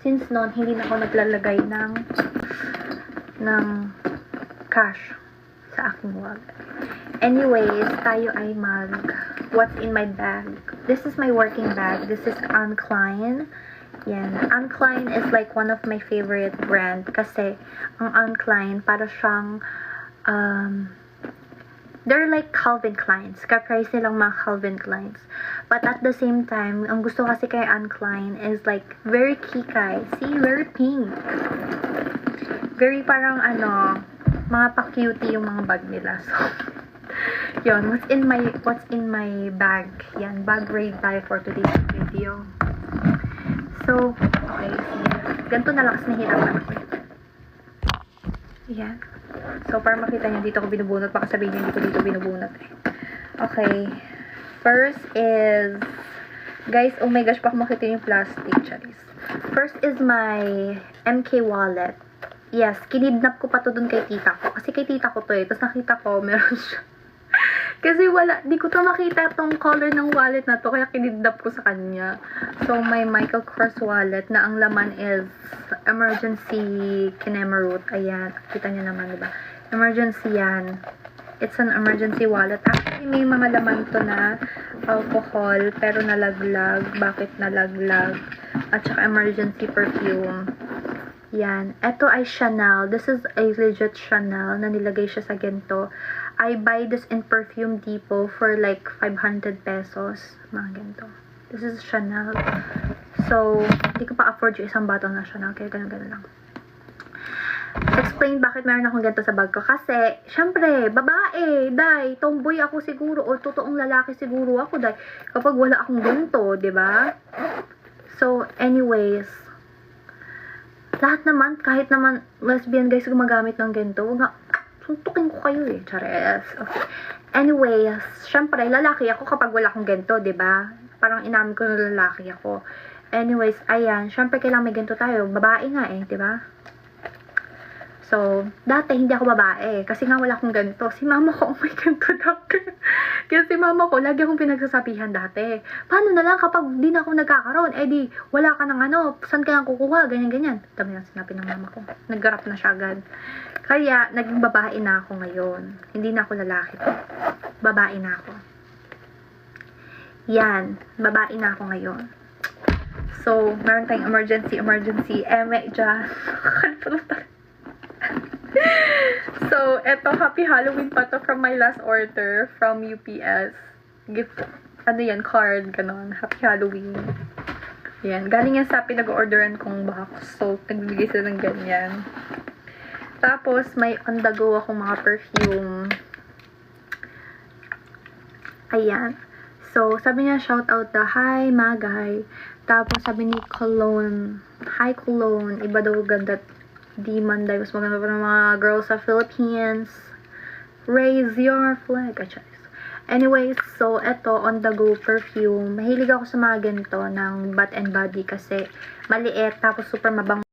since noon, hindi na ako naglalagay ng cash sa aking wallet. Anyways, tayo ay what's in my bag. This is my working bag. This is Anne Klein. Yan. Anne Klein is like one of my favorite brand kasi ang Anne Klein para siyang they're like Calvin Kleins. Ka-price nilang mga Calvin Kleins. But at the same time, ang gusto kasi kay Anne Klein is like very kikay. See, very pink. Very parang mga pa-cutie yung mga bag nila. So, yun, what's in my bag. Yan, bag raid tayo for today's video. So, okay, see. Ganito na lang kasi nahirapan ako. Yan. So, para makita nyo, dito ko binubunot. Baka sabihin nyo, hindi ko dito binubunot eh. Okay. First is, guys, oh my gosh, baka makita yung plastic, charis. First is my MK wallet. Yes, kinidnap ko pa to dun kay tita ko. Kasi kay tita ko to eh. Tapos nakita ko, meron siya. Kasi di ko to makita tong color ng wallet na to, kaya kinidnap ko sa kanya. So, my Michael Kors wallet na ang laman is emergency kinemarut. Ayan, kita nyo naman, diba? Emergency yan. It's an emergency wallet. Actually, may mga laman to na alcohol, pero nalaglag. Bakit nalaglag? At saka emergency perfume. Yan. Ito ay Chanel. This is a legit Chanel na nilagay siya sa ganito. I buy this in Perfume Depot for like 500 pesos. Mga ganito. This is Chanel. So, hindi ko pa afford yung isang bottle na Chanel. Kaya ganun-ganun lang. Explain bakit meron akong ganito sa bag ko. Kasi, syempre, babae, day, tomboy ako siguro, o totoong lalaki siguro ako, day, kapag wala akong ganito, diba? So, anyways, lahat naman, kahit naman lesbian guys gumagamit ng ganito, suntukin ko kayo eh, chares. Okay. Anyways, syempre, lalaki ako kapag wala akong ganito, diba? Parang inamin ko na lalaki ako. Anyways, ayan, syempre kailangan may ganito tayo. Babae nga eh, diba? So, dati hindi ako babae. Kasi nga wala akong ganito. Si mama ko, oh my ganito dati. Kasi si mama ko, lagi akong pinagsasabihan dati. Paano na lang kapag di na ako nagkakaroon? Eh di, wala ka ng saan kaya kukuha? Ganyan-ganyan. Dami lang sinabi ng mama ko. Nag-garap na siya agad. Kaya, naging babae na ako ngayon. Hindi na ako lalaki. Babae na ako. Yan. Babae na ako ngayon. So, meron tayong emergency. Dyan. So, eto, happy Halloween pa to from my last order from UPS. Gift, card, ganon. Happy Halloween. Yan. Galing yan sa pinag-orderan kong box. So, nagbibigay sila ng ganyan. Tapos, may on the go akong mga perfume. Ayan. So, sabi niya, shout out na, hi, Magay. Tapos, sabi ni Cologne, hi, Cologne. Iba daw ganda. Di Manday. Mas maganda pa ng mga girls sa Philippines. Raise your flag. Anyways, so, eto, on the go perfume. Mahilig ako sa mga ganito ng Bath and Body kasi maliit, tapos super mabango.